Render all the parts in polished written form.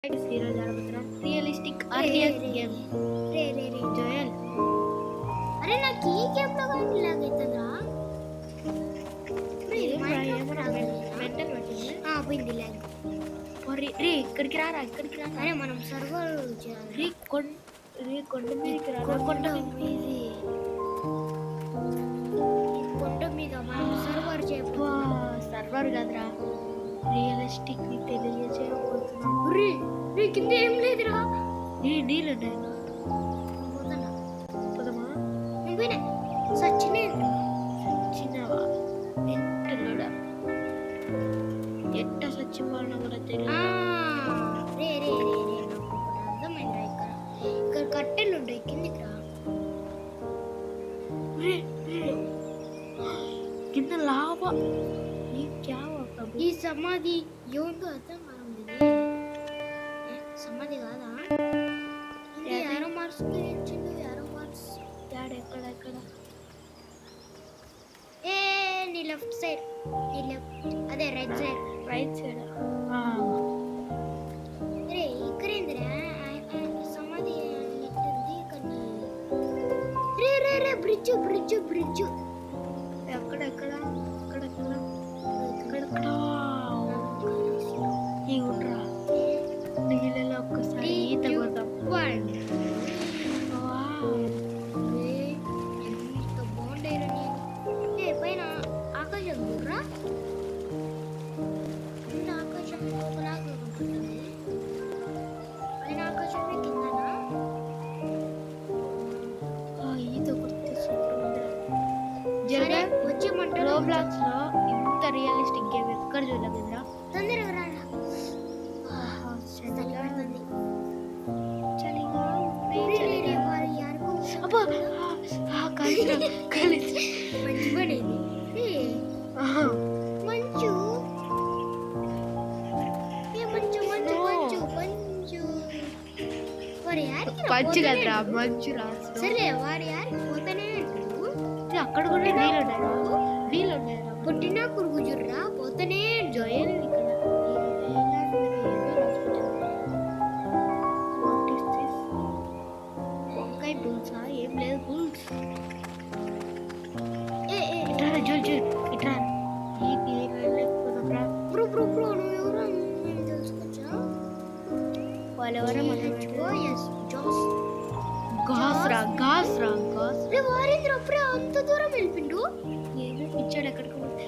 ఈరోజు ఆడబోతున్నాం realistic ఆర్టిఎస్ game. Joel అరే నాకు ఈ గేమ్ లో కానీ ఇలాగైతుందా? మెంటల్ పట్టింది. పోయింది లాగ్. రే ఇక్కడికి రారా, ఇక్కడికి రా. అరే మనం సర్వర్ చేయాలి. కొండ మీదకి రా. కొండ మీది కొండ మీద మనం సర్వర్ సర్వర్ కదరా, రియలిస్టిక్ ని తెలియజేయబోతున్నాం. రే కింద ఏం లేదురా. నీళ్ళు ఉన్నాయి. పోదామా? సచ్చినవా ఎంటలోడా ఎట్ట సచ్చిపోవాలన్నా కూడా తెలియదు. అర్థమైందా? ఇక్కడ కట్టెలు ఉంటాయి, కిందికి రా. కింద లావా. ఈ సమాధి ఏంటో అర్థం కాదు. సమాధి కాదా? యారో మార్క్స్ ఇచ్చిండు. యారో మార్క్స్ ఎక్కడ నీ లెఫ్ట్ సైడ్, నీ లెఫ్ట్ అదే రైట్ సైడ్. అరే ఇక్కడేందిరా సమాధి ఎట్టుంది? కానీ రే బ్రిడ్జ్ ఎక్కడ ఈ ఉండ్రా నీళ్ళలో ఒక్కసారి ఈత కొడతాం. ఎంత బాగుండేరా. నేను పైన ఆకాశం చూడరా. కింద ఆకాశం ఒకలాగా ఉంటుంది. పైన ఆకాశమే కిందనా? ఈత కొడితే వచ్చి రోబ్లాక్స్ లో ఇంత రియలిస్టిక్ గేమ్ ఎక్కడ చూడలేదు కదరా. తొందరగా రా. మంచు కదరా, మంచు రాసు. సరే వాడు యారికి పోతానే అక్కడ కూడా నీళ్ళు ఉన్నాయి. పుట్టినా కురుగుజుర్రా పోతానే. జోయల్ ఇక్కడ వంకాయ పులుసా? ఏం లేదు పులుసు. ఇట్రా ఈ లేకపోతే నువ్వు తెలుసుకోవచ్చా? వాళ్ళెవరో వారేంద్ర అంత దూరం వెళ్ళిపిండు. ఏదో పిచ్చాడు ఎక్కడికి పోతే.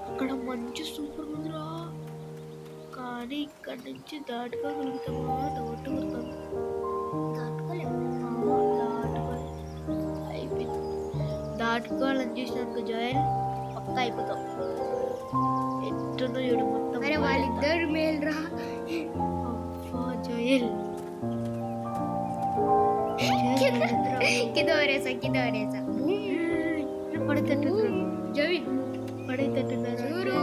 అక్కడ మంచి సూపర్ ఉందిరా, కానీ ఇక్కడ నుంచి దాటుకోగలుగుతామా? దాటుకోవాలని చూసినాక జోయల్ పక్క అయిపోతాం. ఎట్టున్నో చూడు మొత్తం. వాళ్ళిద్దరు మేల్రా. జోయల్ కింద వరేసా పడేటట్టున్నారు. జవిన్ పడేటట్టున్నారు. చూరు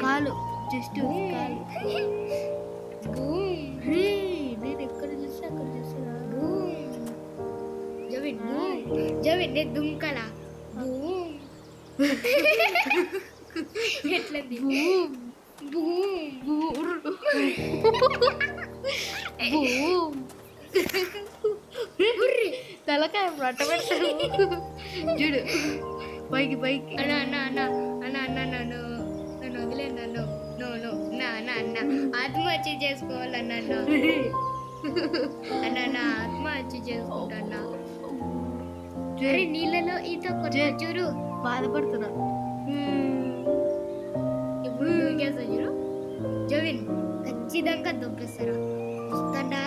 కాలు జస్ట్ కాలు. నేను ఎక్కడ చూస్తే అక్కడ చూస్తున్నా. జవిన్ నేను దుంకలా. ఎట్లంది? తలకాయ రట్ట పెడతాడు చూడు. పైకి నన్ను వదిలే. ఆత్మహత్య చేసుకోవాలన్నా. ఆత్మహత్య చేసుకుంటా. నీళ్ళలో ఈత చూడు. బాధపడుతున్నా. ఇప్పుడు దూకేస్తా చూడు. జవిన్ ఖచ్చితంగా దొబ్బేస్తారా? వస్తాడా?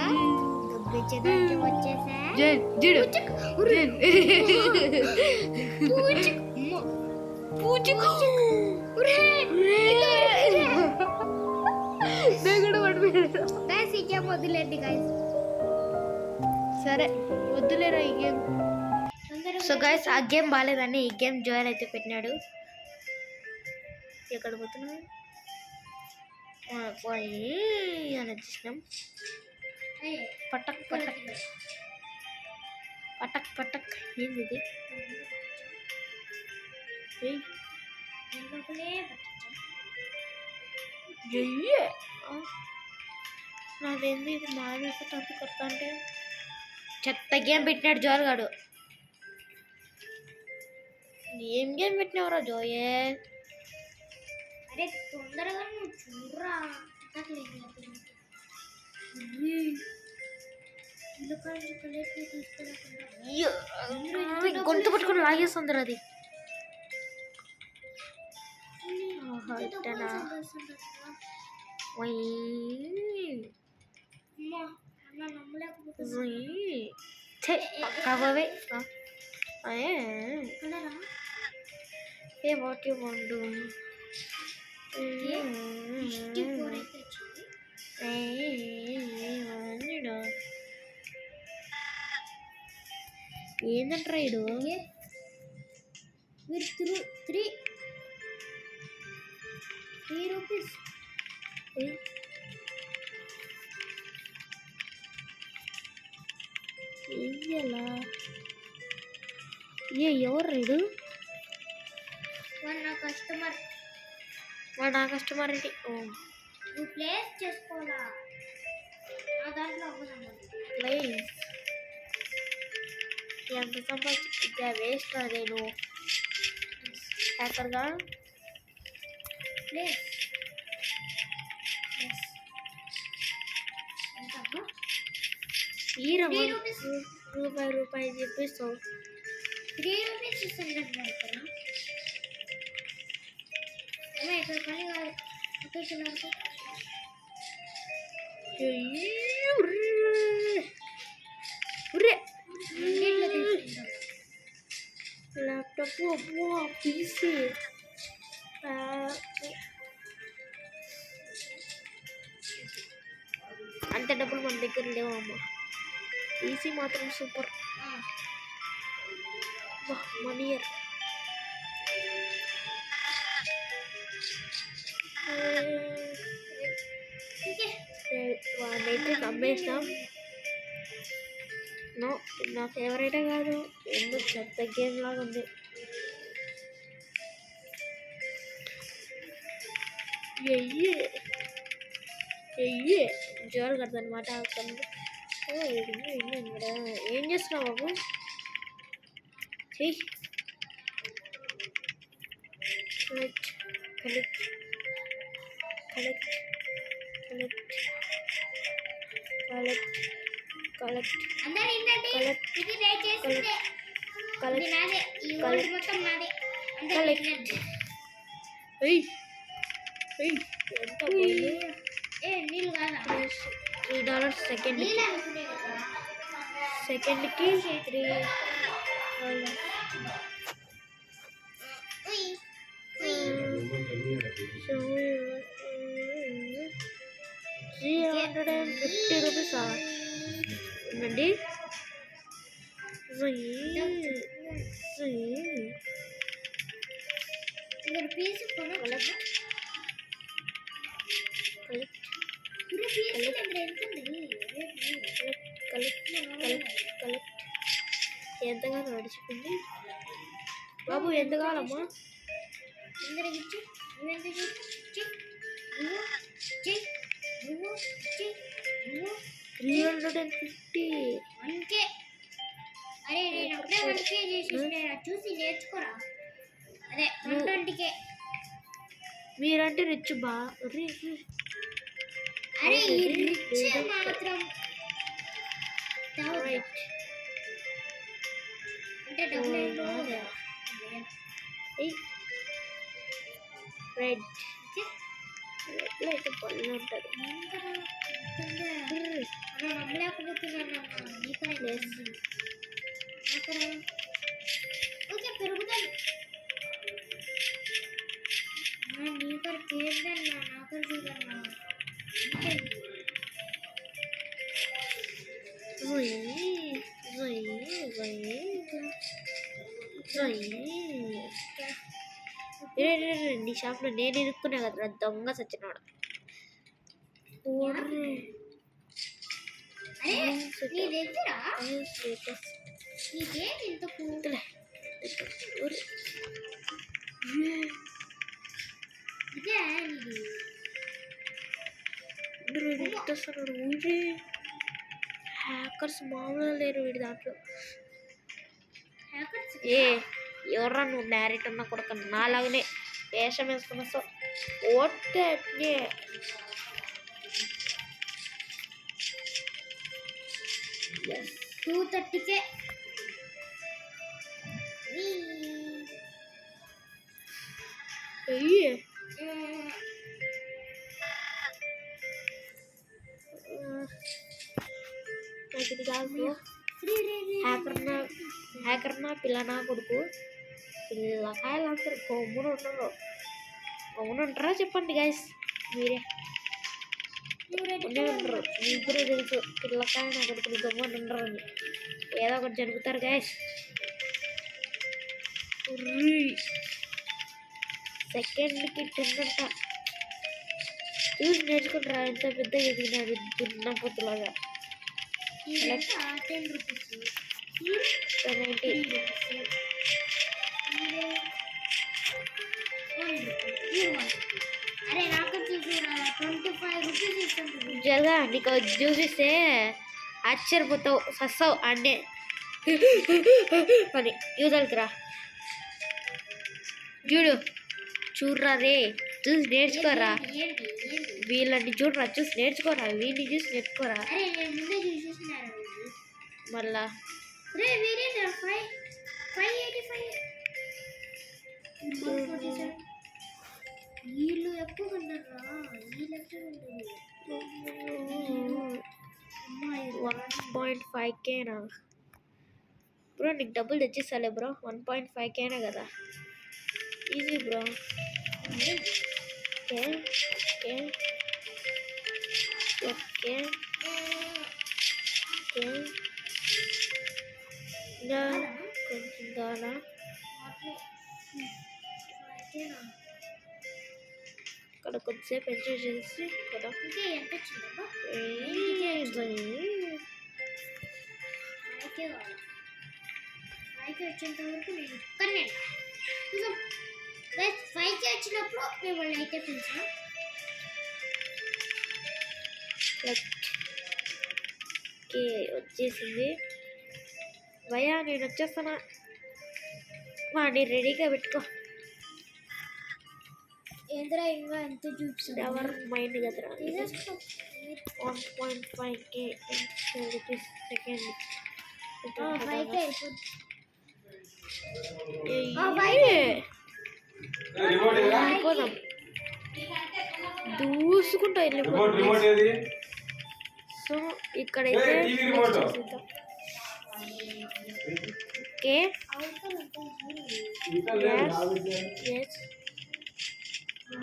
దొబ్బేసేదానికి వచ్చేసా. వదిలేండి గైస్. సరే వద్దులేరా ఈ గేమ్. సో గైస్ ఆ గేమ్ బాగాలేదని ఈ గేమ్ జోయల్ అయితే పెట్టినాడు. ఎక్కడ పోతున్నాం? పోయి అని వచ్చేసినాం. పటక్ ఏంది ఇది? జయ్యే నాదేంది ఇది మామిడి తప్పు కొత్త అంటే చెత్త గేమ్ పెట్టినాడు జోరుగాడు. ఏం గేమ్ పెట్టినావురా జోయే? అరే తొందరగా నువ్వు చూడరా. గొంతు పట్టుకొని లాగేస్తుంది అది. ఇట్టనా పక్కవే ఏ వాట్ యు వాంట్ డు ఏందంటారా ఇడు? Three rupees. ఏం చేయాలా? ఎవరు రైడు? వాడు నా కస్టమర్. ఏంటి? ఓ నువ్వు ప్లేస్ చేసుకోవాలా? నా దాంట్లో అవ్వదమ్మా. ప్లీజ్ ఎంత సంపాదించా వేస్ట్ నేను హ్యాకర్గా. ప్లేస్ ఎంతమ్మా? రూపాయి చెప్పేస్తావు. 3 రూపీస్ ఇస్తున్నట్టు ఏమో ఇక్కడ పని కాదు. ల్యాప్టాప్ అబ్బో పీసీ అంత డబ్బులు మన దగ్గర లేవు అమ్మ. పీసీ మాత్రం సూపర్. మనీ వాడైతే అమ్మేస్తాం. నో నా ఫేవరెటే కాదు, ఎందుకు చెత్త గేమ్ లాగా ఉంది. ఎయ్యే జోరు కడదనమాట. ఏం చేస్తున్నావు బాబు? Collect collect collect collect collect collect అందరూ ఏంటంటే ఇది రైట్ చేస్తే ఇది నాదే. ఈ ఓల్డ్ మొత్తం నాదే. అందరూ ఏంటంటే ఎంత పోయింది? నీళ్ళు కాదా? $3 సెకండ్కి. 3 350 రూపీసా? ఏమండి? పీస్ కొనొచ్చు. ఎంతగానో నడిచిపోయింది బాబు. ఎంత కావాలమ్మా? 350. అంతే. అరే నేను అప్పుడే 1K చేసేసిన చూసి నేర్చుకోరా. అదే 120K. మీరంటే రిచ్ బా. అరే ఈ రిచ్ మాత్రం రైట్ అంటే డబ్బులు రైట్ అయితే పళ్ళు ఉంటుంది. నమ్మలేకపోతున్నాను. ఓకే పెరుగుతాను. నీకర్ కేద్దన్నా నాకర్ చూడన్నా. నీ షాప్లో నేను ఇరుక్కున్నా కదా దొంగ సచ్చినాడు. నీ దగ్గర నీకేం ఇంత కూతులే. ఇదే నీది ఎత్తేస్తున్నాడు ఊరి హ్యాకర్స్ మామూలుగా లేరు వీడి దాంట్లో ఏ ఎవర్రా నువ్వు డైరెక్ట్ అన్న కొడుకు నాలాగనే వేషం వేసుకున్న సో ఓటే 230K అయ్యి నాకు ఇది కాదు హ్యాకర్నా పిల్లనా కొడుకు పిల్లకాయలు అందరు గమ్మున ఉంటారా చెప్పండి గైస్ మీరే ఉండే ఉండరు మీరే తెలుసు పిల్లకాయ నా కొడుకులు గమ్మున ఉండరు అని ఏదో ఒకటి జరుగుతారు గైస్ సెకండ్కి 10 అంట చూసి నేర్చుకుంటారా ఎంత పెద్ద ఎదిగినాడు దున్నపోతులాగా 10 రూపీస్ 70 అరే నాకు చూసురా 25 రూపీస్ ఇస్తాను జరగా నీకు చూపిస్తే ఆశ్చర్యపోతావు సస్తావు అన్నే అని యూజల్కి రా చూడరా రే చూసి నేర్చుకోరా ఏంటి వీళ్ళని చూడరా చూసి నేర్చుకోరా వీడిని చూసి నేర్చుకోరా అరే నేను ముందే చూసేసినారు మళ్ళా రే వీరే 585 147 వీళ్ళు ఎక్కువ ఉన్నారా వీళ్ళు ఎక్కువ ఉన్నారు 1.5Kనా బ్రో నీకు డబ్బులు తెచ్చిస్తాలే బ్రో 1.5Kనా కదా easy bro okay okay okay okay ఇంకా కొంచెం కావాలా ఇక్కడ కొద్దిసేపు ఎంజాయ్ చేసి కదా ఇంకా ఎంత వచ్చిందబ్బా ఫైవ్కి వచ్చేంత వరకు నేను ఒక్కనే ఫైవ్కి వచ్చినప్పుడు మిమ్మల్ని అయితే పిలిచాం ఓకే వచ్చేసింది భయ్యా నేను వచ్చేస్తానా వాడిని రెడీగా పెట్టుకో ఏంద్రా ఇంకా ఎంత చూపిస్తుంది ఎవర్ మైండ్ కదరా 1.5K రూపీస్ సెకండ్ వెళ్ళిపోదాం దూసుకుంటా వెళ్ళిపోతాం సో ఇక్కడైతే ఓకే ఎస్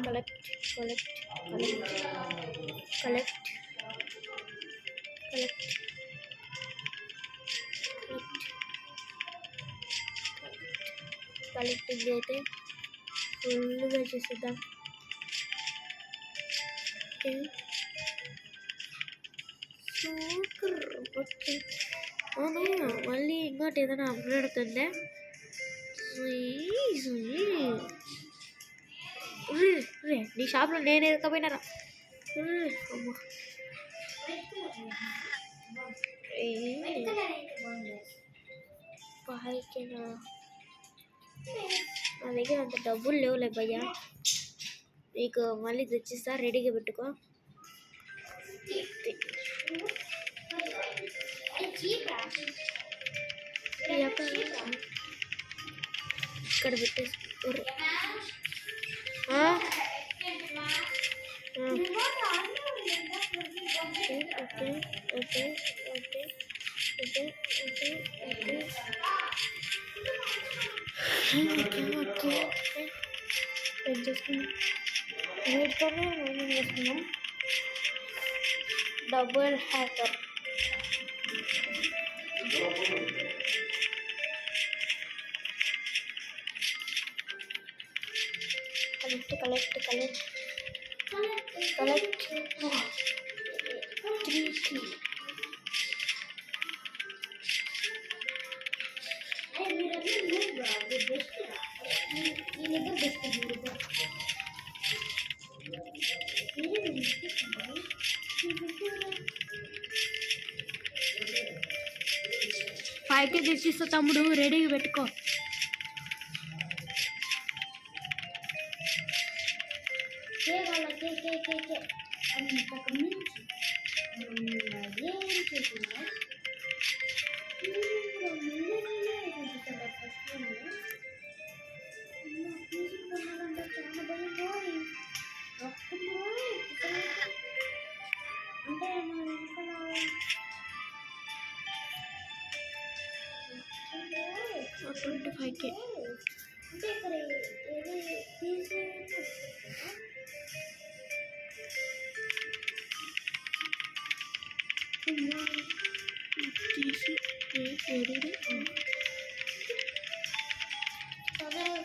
collect కలెక్టింగ్ అయితే ఫుల్గా చేసేద్దాం అవును మళ్ళీ ఇంకోటి ఏదైనా అప్గ్రేడ్ అవుతుందే నీ షాప్లో నేను ఎదకపోయినారా అమ్మా పైకినా నా దగ్గర అంత డబ్బులు లేవులే భయ్యా నీకు మళ్ళీ తెచ్చిస్తా రెడీగా పెట్టుకో ఇక్కడ పెట్టేసి okay okay okay okay okay okay okay wait చేసుకున్నాం వీటితోనే మైనింగ్ చేసుకున్నాం double hacker collect 3 Ini 5K తెచ్చిస్తా తమ్ముడు, రెడీగా పెట్టుకో. అంతకు మించి ఏం చేసిందా అంటే 25K. అంటే ఇక్కడ ఏదో తీసి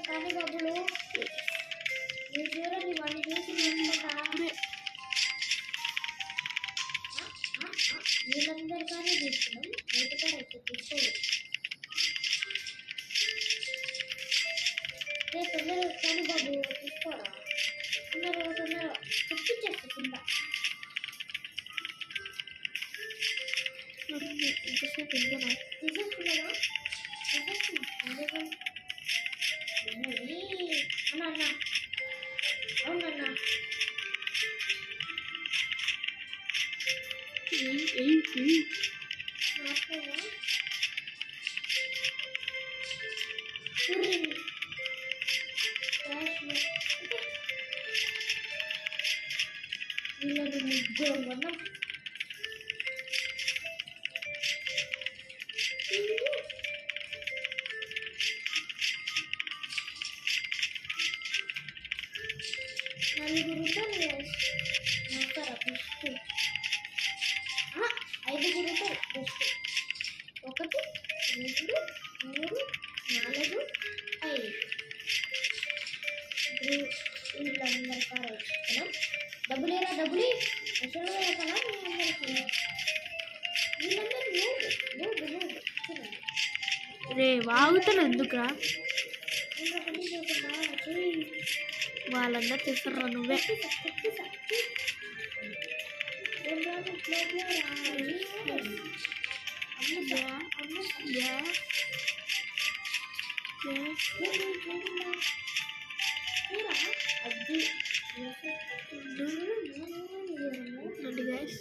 కానీ బాబులు మీరు చూడండి వాడిని చూసి వీళ్ళందరికీ తీసుకున్నాం మిగతా అయితే తీసుకోలేదు. తొందరగా కానీ బాబు తీసుకోరా, తొందరగా తెప్పించేస్తా కింద. ఎంతసేపు ఉందనా? తీసేసుకున్నావా? అన్న అవునన్నా వీళ్ళని ముగ్గురు కొన్నాం. నలుగురు మాట్లారా బెస్ట్, 5 బెస్ట్. 1 2 3 4 5 వీళ్ళందరి కాడ వచ్చుకున్నాం. డబ్బులేరా డబ్బులే అసలు కదా వీళ్ళందరికీ. వీళ్ళందరూ చూడండి రే వాగుతాను ఎందుకురా? వాళ్ళందరూ తెస్తారా? నువ్వే గైస్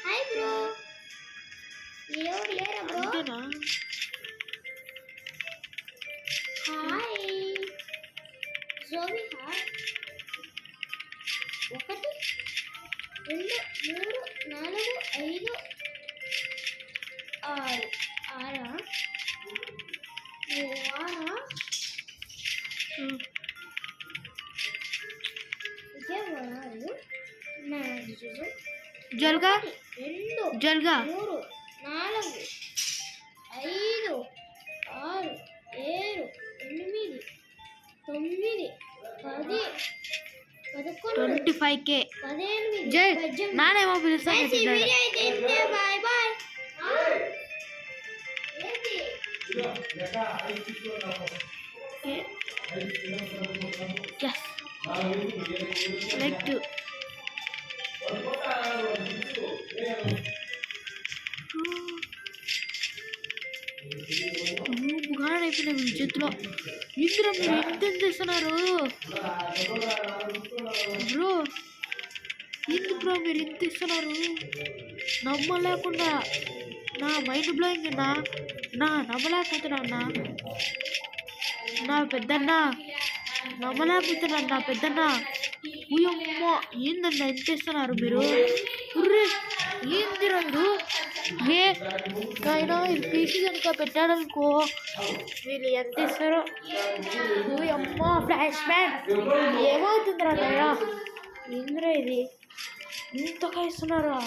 హాయ్ బ్రో, ఎవరు లేరా బ్రో? హాయ్ జోవి హాయ్. 1 2 3 4 5 6 ఆరా జల్గా 2 జల్గా 3 4 5 6 7 8 9 10 11 25K. 18 జై నానేమో పిలుస్తాను. Bye bye. Yes. Like to. బుగాన అయిపోయినా మీ చేతిలో. ఇంద్ర మీరు ఎంత చేస్తున్నారు బ్రో? ఎందుకు బ్రో మీరు ఎంత ఇస్తున్నారు? నమ్మలేకుండా నా మైండ్ బ్లోయింగ్ అన్నా. నా నమ్మలేకపోతున్నా అన్నా. నా పెద్దన్న నమ్మలేకపోతున్నా నా పెద్దన్న. ఉయ్యమ్మ ఏందన్నా ఎంత ఇస్తున్నారు మీరు? ఉర్రే ఏంది రండు ఏ నాయనా ఇది పీసీ కనుక పెట్టాడనుకో వీళ్ళు ఎంత ఇస్తారో. అమ్మ ఫ్లాష్ బ్యాక్ ఏమవుతుందిరా నాయనా? ఏందిరా ఇది ఇంతగా ఇస్తున్నారా?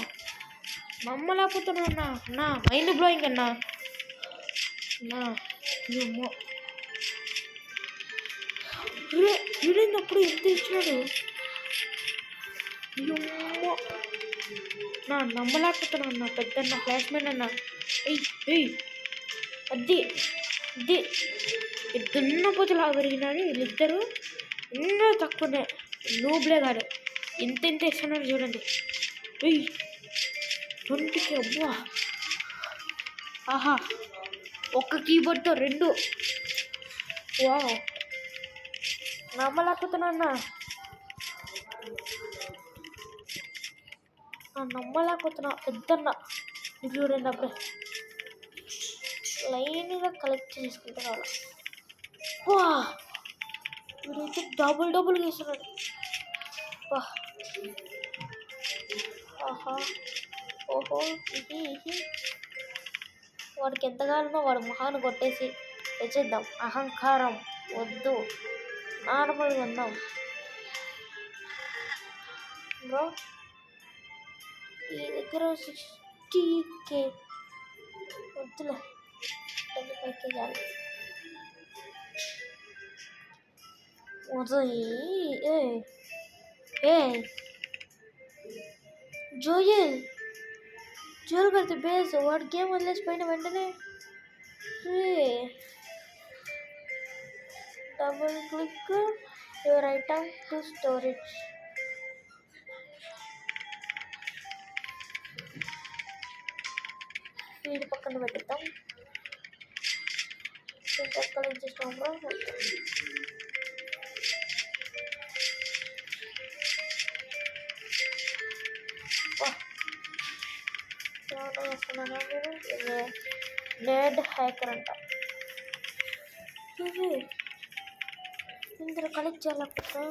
నమ్మలేకపోతున్నా అన్నా. నా మైండ్ బ్లోయింగ్ అన్నా. నా అమ్మో వీడైనప్పుడు ఎంత ఇచ్చినాడు? అమ్మో నా నమ్మలేకపోతున్నా అన్న. పెద్దన్న క్లాస్మేట్ అన్న. అది ఇది దున్నపోతు లాగా పెరిగినాడు వీళ్ళిద్దరు. ఎన్నో తక్కువనే నూబ్లే కాడు. ఎంత ఇస్తున్నారు చూడండి. 20కి అబ్బా. ఆహా ఒక్క కీబోర్డ్తో 2. వా నమ్మలేకపోతున్నా అన్న. నమ్మలేకపోతున్నా పెద్దన్న. ఇది చూడండి అప్పుడే లైన్గా కలెక్ట్ చేసుకుంటున్నాడు. వా వీడైతే డబుల్గా ఇస్తున్నాడు. వా ఆహా ఓహో వాడికి ఎంత కావాలనో వాడు మొహాన్ని కొట్టేసి తెచ్చేద్దాం. అహంకారం వద్దు, నార్మల్గా ఉందాం బ్రో. ఈ దగ్గర 60K వద్దులే, 25K చాలు. జోయల్ కడితే బేస్ వాడు గేమ్ వదిలేసిపోయిన వెంటనే double click your item to storage. వీడి పక్కన పెట్టేద్దాం. కలెక్ట్ చేస్తాం బ్రో. డెడ్ హ్యాకర్ అంట. ఇందులో కలెక్ట్ చేయలేకపోతున్నా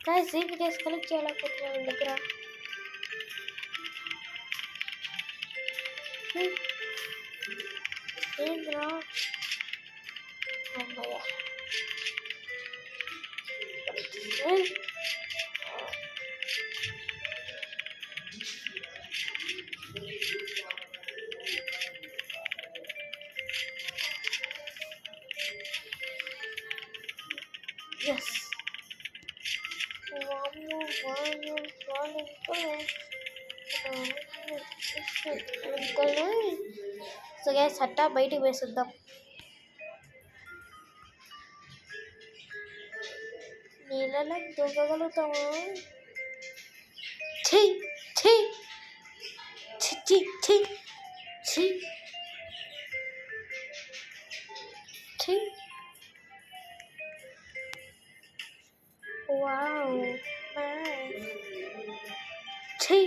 గాయ్స్. ఏంటి గైస్ కలెక్ట్ చేయలేకపోతున్నా వీళ్ళ దగ్గర. ఏంద్రా అమ్మయ్య. Yes. సో గ్యాస్ అట్టా బయటికి వేసేద్దాం. నీళ్ళలో దూకగలుగుతామా? ఛీ ఛీ ఛీ ఛీ ఛీ ఛీ ఛీ. Wow nice. ఛీ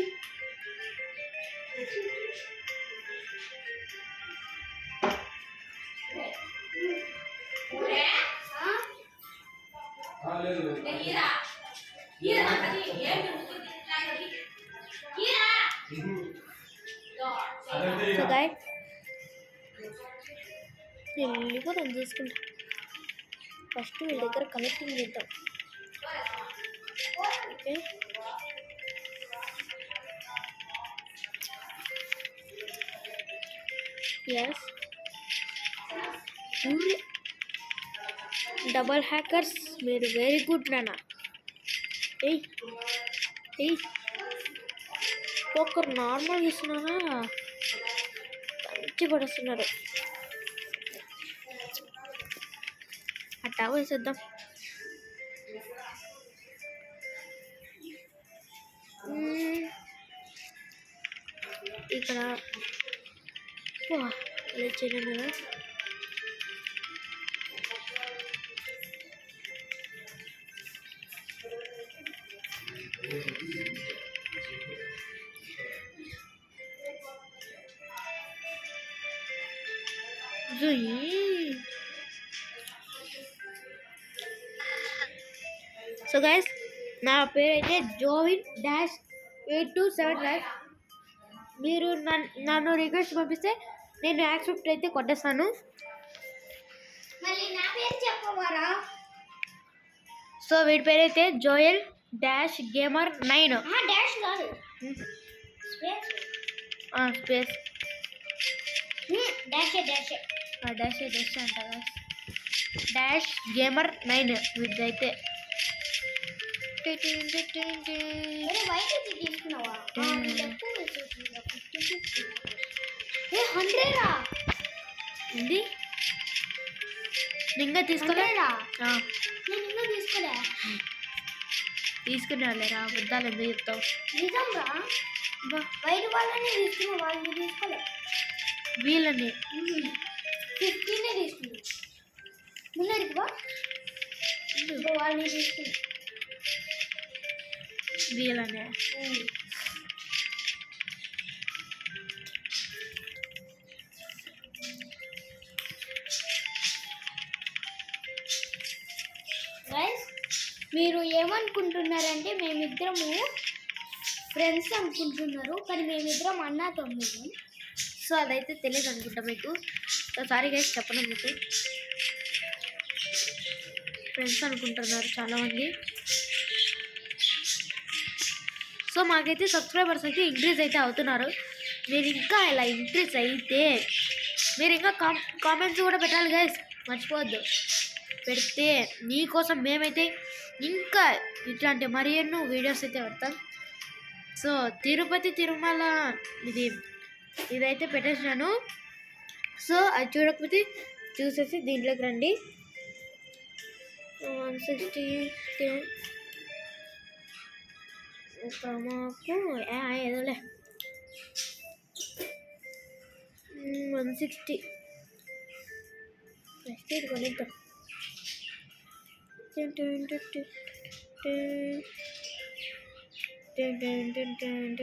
వెళ్ళిపోతాను చూసుకుంటా. ఫస్ట్ వీళ్ళ దగ్గర కనెక్టింగ్ చేద్దాం. ఓకే ఎస్ డబల్ హ్యాకర్స్ మీరు వెరీ గుడ్ నాన్న. ఒక్కరు నార్మల్ ఇస్తున్నారా? మంచి పడుస్తున్నారు. అట్టా వేసేద్దాం. ఇక్కడ చేయడం కదా. సో గైస్ నా పేరు అయితే Jovin-827 గైస్. మీరు నన్ను రిక్వెస్ట్ పంపిస్తే నేను యాక్సెప్ట్ అయితే కొట్టేస్తాను. మళ్ళీ నా పేరు చెప్పవారా? సో వీడి పేరు అయితే Joel-Gamer9. డాష్ కాదు, స్పేస్. స్పేస్ డాష్ డాష్ అంట Gamer9 వీడిదైతే. వైట్ తీసుకున్నావా? 100రా ఏంది ఇంకా తీసుకోలేరా? నేను ఇంకా తీసుకోలే. తీసుకునే వాళ్ళేరా, అబద్ధాలు ఎందుకు చెప్తావు? నిజంగా వైట్ వాళ్ళని తీసుకున్నా, వాళ్ళని తీసుకోలే. వీళ్ళని 15 తీసుకున్నా. ముందరికి బా, వాళ్ళని తీసుకున్నా. వీళ్ళనే గైస్ మీరు ఏమనుకుంటున్నారంటే మేమిద్దరము ఫ్రెండ్స్ అనుకుంటున్నారు, కానీ మేమిద్దరం అన్నా తమ్ముడు. సో అదైతే తెలియదు అనుకుంటా మీకు. సారీ గైస్ చెప్పను మీకు. ఫ్రెండ్స్ అనుకుంటున్నారు చాలామంది. సో మాకైతే సబ్స్క్రైబర్స్ అయితే ఇంక్రీజ్ అయితే అవుతున్నారు. మీరు ఇంకా ఇలా ఇంక్రీజ్ అయితే మీరు ఇంకా కామెంట్స్ కూడా పెట్టాలి గైస్, మర్చిపోవద్దు. పెడితే మీకోసం మేమైతే ఇంకా ఇట్లాంటి మరి ఎన్నో వీడియోస్ అయితే పెడతాం. సో తిరుపతి తిరుమల ఇదైతే పెట్టేసినాను. సో అది చూడకపోతే చూసేసి దీంట్లోకి రండి. 160 మాకు ఏదోలే 160 నెక్స్ట్ ఇది కొనిద్దాం. $250.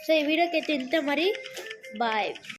సో ఈ వీడియోకి అయితే ఇంత మరి. బాయ్.